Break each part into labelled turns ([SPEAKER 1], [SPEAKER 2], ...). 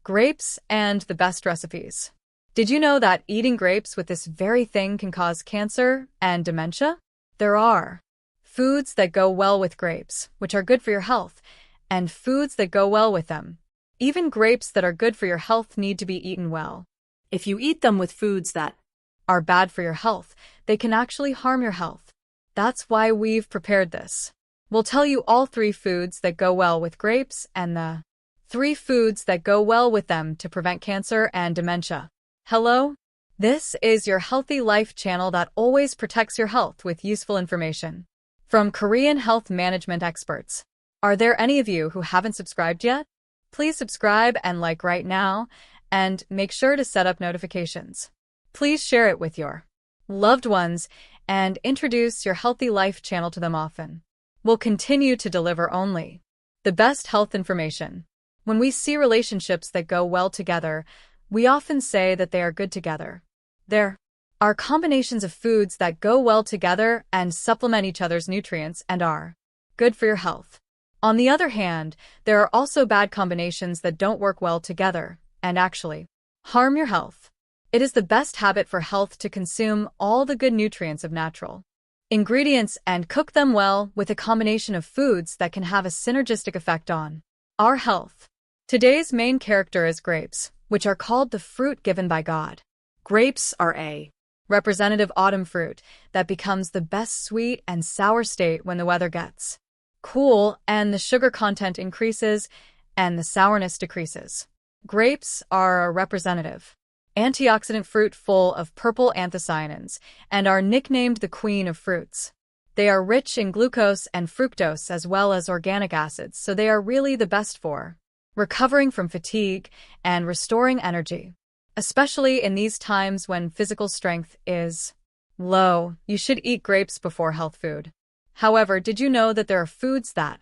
[SPEAKER 1] Grapes and the best recipes. Did you know that eating grapes with this very thing can cause cancer and dementia? There are foods that go well with grapes, which are good for your health, and foods that go well with them. Even grapes that are good for your health need to be eaten well. If you eat them with foods that are bad for your health, they can actually harm your health. That's why we've prepared this. We'll tell you all 3 foods that go well with grapes and the 3 foods that go well with them to prevent cancer and dementia. Hello? This is your Healthy Life channel that always protects your health with useful information from Korean health management experts. Are there any of you who haven't subscribed yet? Please subscribe and like right now, and make sure to set up notifications. Please share it with your loved ones and introduce your Healthy Life channel to them often. We'll continue to deliver only the best health information. When we see relationships that go well together, we often say that they are good together. There are combinations of foods that go well together and supplement each other's nutrients and are good for your health. On the other hand, there are also bad combinations that don't work well together and actually harm your health. It is the best habit for health to consume all the good nutrients of natural ingredients and cook them well with a combination of foods that can have a synergistic effect on our health. Today's main character is grapes, which are called the fruit given by God. Grapes are a representative autumn fruit that becomes the best sweet and sour state when the weather gets cool and the sugar content increases and the sourness decreases. Grapes are a representative antioxidant fruit full of purple anthocyanins and are nicknamed the queen of fruits. They are rich in glucose and fructose as well as organic acids, so they are really the best for recovering from fatigue and restoring energy. Especially in these times when physical strength is low, you should eat grapes before health food. However, did you know that there are foods that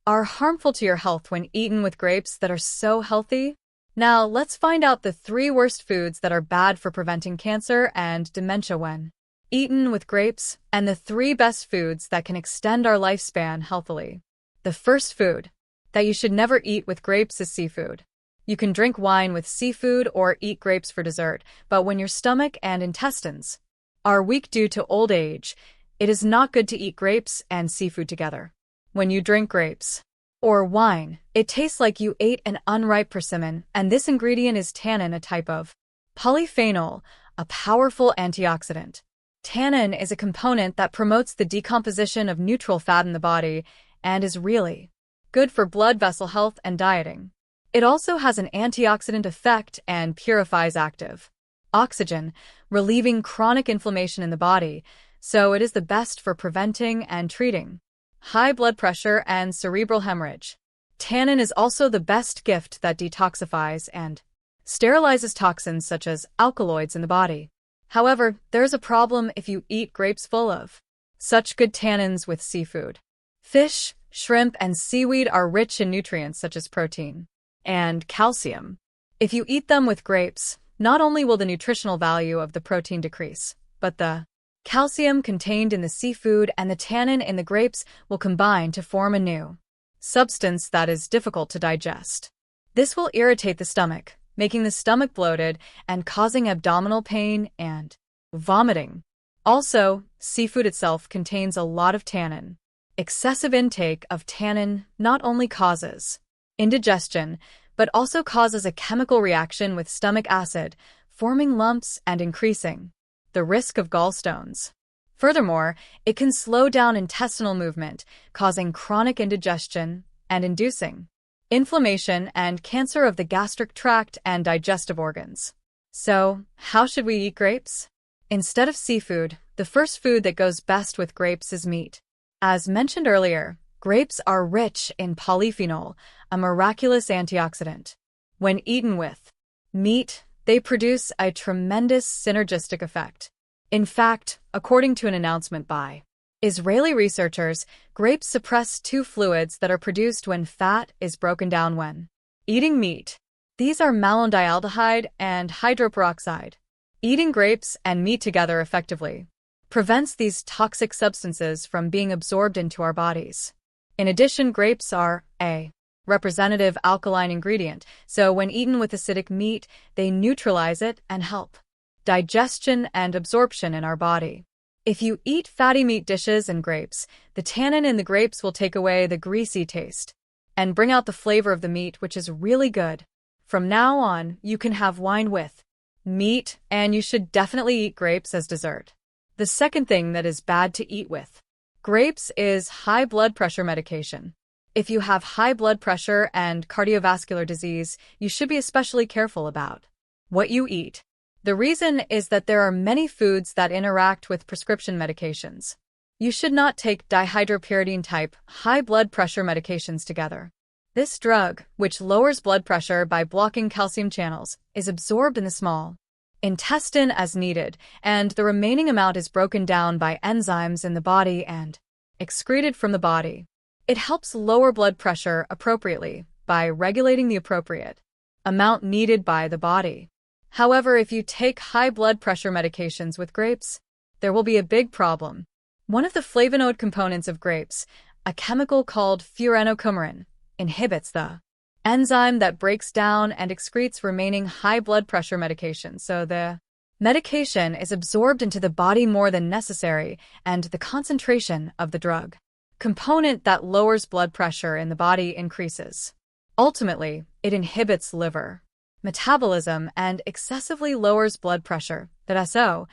[SPEAKER 1] are harmful to your health when eaten with grapes that are so healthy? Now, let's find out the 3 worst foods that are bad for preventing cancer and dementia when eaten with grapes, and the 3 best foods that can extend our lifespan healthily. The first food that you should never eat with grapes is seafood. You can drink wine with seafood or eat grapes for dessert, but when your stomach and intestines are weak due to old age, it is not good to eat grapes and seafood together. When you drink grapes or wine, it tastes like you ate an unripe persimmon, and this ingredient is tannin, a type of polyphenol, a powerful antioxidant. Tannin is a component that promotes the decomposition of neutral fat in the body and is really good for blood vessel health and dieting. It also has an antioxidant effect and purifies active oxygen, relieving chronic inflammation in the body, so it is the best for preventing and treating high blood pressure and cerebral hemorrhage. Tannin is also the best gift that detoxifies and sterilizes toxins such as alkaloids in the body. However, there's a problem if you eat grapes full of such good tannins with seafood. Fish, shrimp, and seaweed are rich in nutrients such as protein and calcium. If you eat them with grapes, not only will the nutritional value of the protein decrease, but the calcium contained in the seafood and the tannin in the grapes will combine to form a new substance that is difficult to digest. This will irritate the stomach, making the stomach bloated and causing abdominal pain and vomiting. Also, seafood itself contains a lot of tannin. Excessive intake of tannin not only causes indigestion, but also causes a chemical reaction with stomach acid, forming lumps and increasing the risk of gallstones. Furthermore, it can slow down intestinal movement, causing chronic indigestion and inducing inflammation and cancer of the gastric tract and digestive organs. So, how should we eat grapes? Instead of seafood, the first food that goes best with grapes is meat. As mentioned earlier, grapes are rich in polyphenol, a miraculous antioxidant. When eaten with meat, they produce a tremendous synergistic effect. In fact, according to an announcement by Israeli researchers, grapes suppress 2 fluids that are produced when fat is broken down when eating meat. These are malondialdehyde and hydroperoxide. Eating grapes and meat together effectively prevents these toxic substances from being absorbed into our bodies. In addition, grapes are a representative alkaline ingredient, so when eaten with acidic meat, they neutralize it and help digestion and absorption in our body. If you eat fatty meat dishes and grapes, the tannin in the grapes will take away the greasy taste and bring out the flavor of the meat, which is really good. From now on, you can have wine with meat, and you should definitely eat grapes as dessert. The second thing that is bad to eat with grapes is high blood pressure medication. If you have high blood pressure and cardiovascular disease, you should be especially careful about what you eat. The reason is that there are many foods that interact with prescription medications. You should not take dihydropyridine-type high blood pressure medications together. This drug, which lowers blood pressure by blocking calcium channels, is absorbed in the small intestine as needed, and the remaining amount is broken down by enzymes in the body and excreted from the body. It helps lower blood pressure appropriately by regulating the appropriate amount needed by the body. However, if you take high blood pressure medications with grapes, there will be a big problem. One of the flavonoid components of grapes, a chemical called furanocoumarin, inhibits the enzyme that breaks down and excretes remaining high blood pressure medication, so the medication is absorbed into the body more than necessary, and the concentration of the drug component that lowers blood pressure in the body increases. Ultimately, it inhibits liver metabolism and excessively lowers blood pressure. So,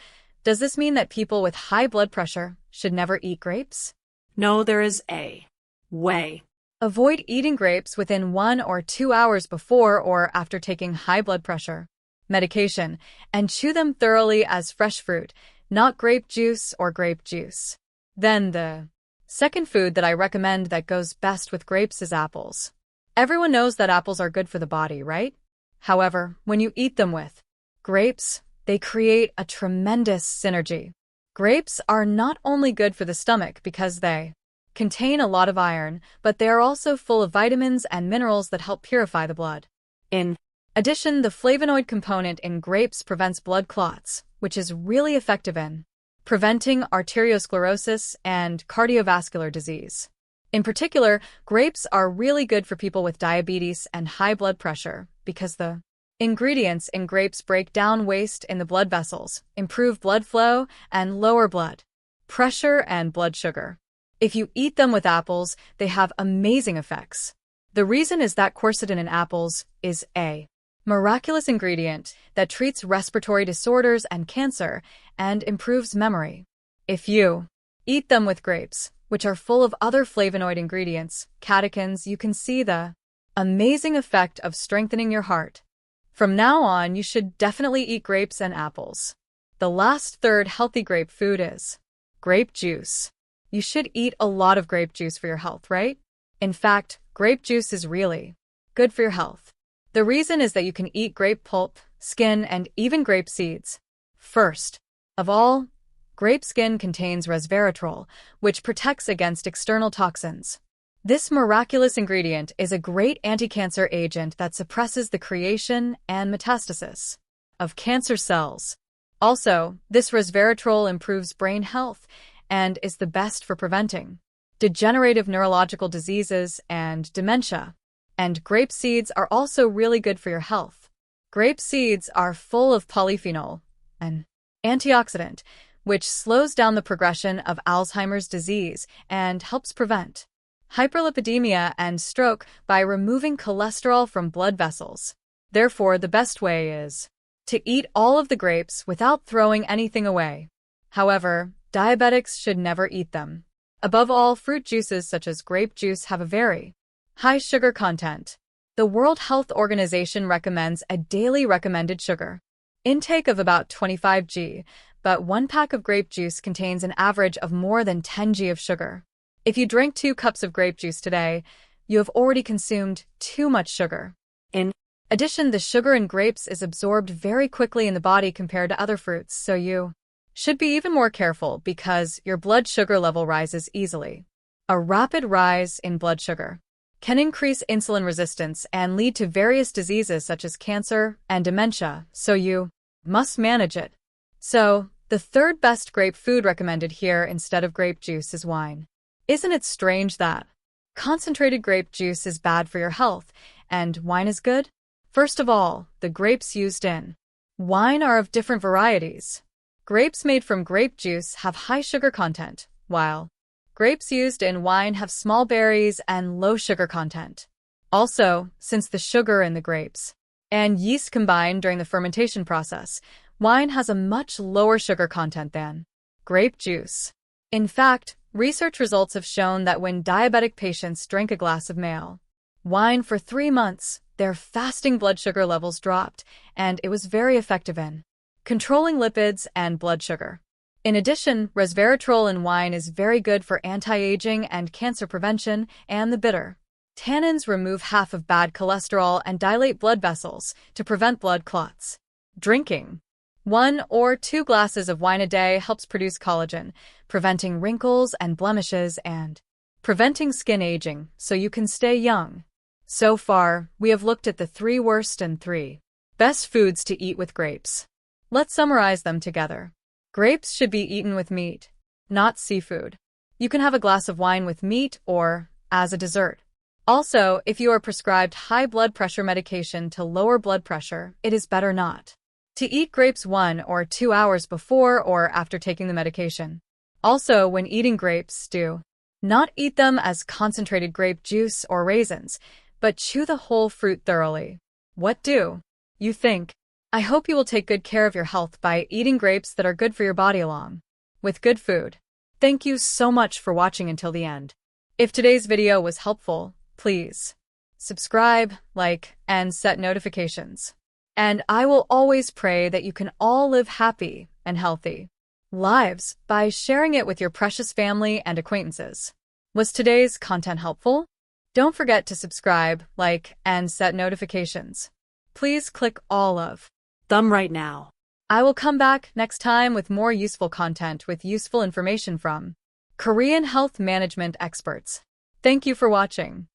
[SPEAKER 1] does this mean that people with high blood pressure should never eat grapes?
[SPEAKER 2] No, there is a way.
[SPEAKER 1] Avoid eating grapes within 1 or 2 hours before or after taking high blood pressure medication, and chew them thoroughly as fresh fruit, not grape juice or grape juice. Then the second food that I recommend that goes best with grapes is apples. Everyone knows that apples are good for the body, right? However, when you eat them with grapes, they create a tremendous synergy. Grapes are not only good for the stomach because they contain a lot of iron, but they are also full of vitamins and minerals that help purify the blood. In addition, the flavonoid component in grapes prevents blood clots, which is really effective in preventing arteriosclerosis and cardiovascular disease. In particular, grapes are really good for people with diabetes and high blood pressure because the ingredients in grapes break down waste in the blood vessels, improve blood flow, and lower blood pressure and blood sugar. If you eat them with apples, they have amazing effects. The reason is that quercetin in apples is a miraculous ingredient that treats respiratory disorders and cancer and improves memory. If you eat them with grapes, which are full of other flavonoid ingredients, catechins, you can see the amazing effect of strengthening your heart. From now on, you should definitely eat grapes and apples. The last third healthy grape food is grape juice. You should eat a lot of grape juice for your health, right? In fact, grape juice is really good for your health. The reason is that you can eat grape pulp, skin, and even grape seeds. First of all, grape skin contains resveratrol, which protects against external toxins. This miraculous ingredient is a great anti-cancer agent that suppresses the creation and metastasis of cancer cells. Also, this resveratrol improves brain health and is the best for preventing degenerative neurological diseases and dementia. And grape seeds are also really good for your health. Grape seeds are full of polyphenol, an antioxidant, which slows down the progression of Alzheimer's disease and helps prevent hyperlipidemia and stroke by removing cholesterol from blood vessels. Therefore, the best way is to eat all of the grapes without throwing anything away. However, diabetics should never eat them. Above all, fruit juices such as grape juice have a very high sugar content. The World Health Organization recommends a daily recommended sugar intake of about 25 g, but 1 pack of grape juice contains an average of more than 10 g of sugar. If you drink 2 cups of grape juice today, you have already consumed too much sugar. In addition, the sugar in grapes is absorbed very quickly in the body compared to other fruits, so you should be even more careful because your blood sugar level rises easily. A rapid rise in blood sugar can increase insulin resistance and lead to various diseases such as cancer and dementia, so you must manage it. So, the third best grape food recommended here instead of grape juice is wine. Isn't it strange that Concentrated grape juice is bad for your health, and wine is good? First of all, the grapes used in wine are of different varieties. Grapes made from grape juice have high sugar content, while grapes used in wine have small berries and low sugar content. Also, since the sugar in the grapes and yeast combine during the fermentation process, wine has a much lower sugar content than grape juice. In fact, research results have shown that when diabetic patients drank a glass of male wine for 3 months, their fasting blood sugar levels dropped, and it was very effective in controlling lipids and blood sugar. In addition, resveratrol in wine is very good for anti-aging and cancer prevention, and the bitter tannins remove half of bad cholesterol and dilate blood vessels to prevent blood clots. Drinking 1 or 2 glasses of wine a day helps produce collagen, preventing wrinkles and blemishes and preventing skin aging so you can stay young. So far, we have looked at the 3 worst and 3 best foods to eat with grapes. Let's summarize them together. Grapes should be eaten with meat, not seafood. You can have a glass of wine with meat or as a dessert. Also, if you are prescribed high blood pressure medication to lower blood pressure, it is better not to eat grapes 1 or 2 hours before or after taking the medication. Also, when eating grapes, do not eat them as concentrated grape juice or raisins, but chew the whole fruit thoroughly. What do you think? I hope you will take good care of your health by eating grapes that are good for your body along with good food. Thank you so much for watching until the end. If today's video was helpful, please subscribe, like, and set notifications. And I will always pray that you can all live happy and healthy lives by sharing it with your precious family and acquaintances. Was today's content helpful? Don't forget to subscribe, like, and set notifications. Please click all of
[SPEAKER 2] them right now.
[SPEAKER 1] I will come back next time with more useful content with useful information from Korean health management experts. Thank you for watching.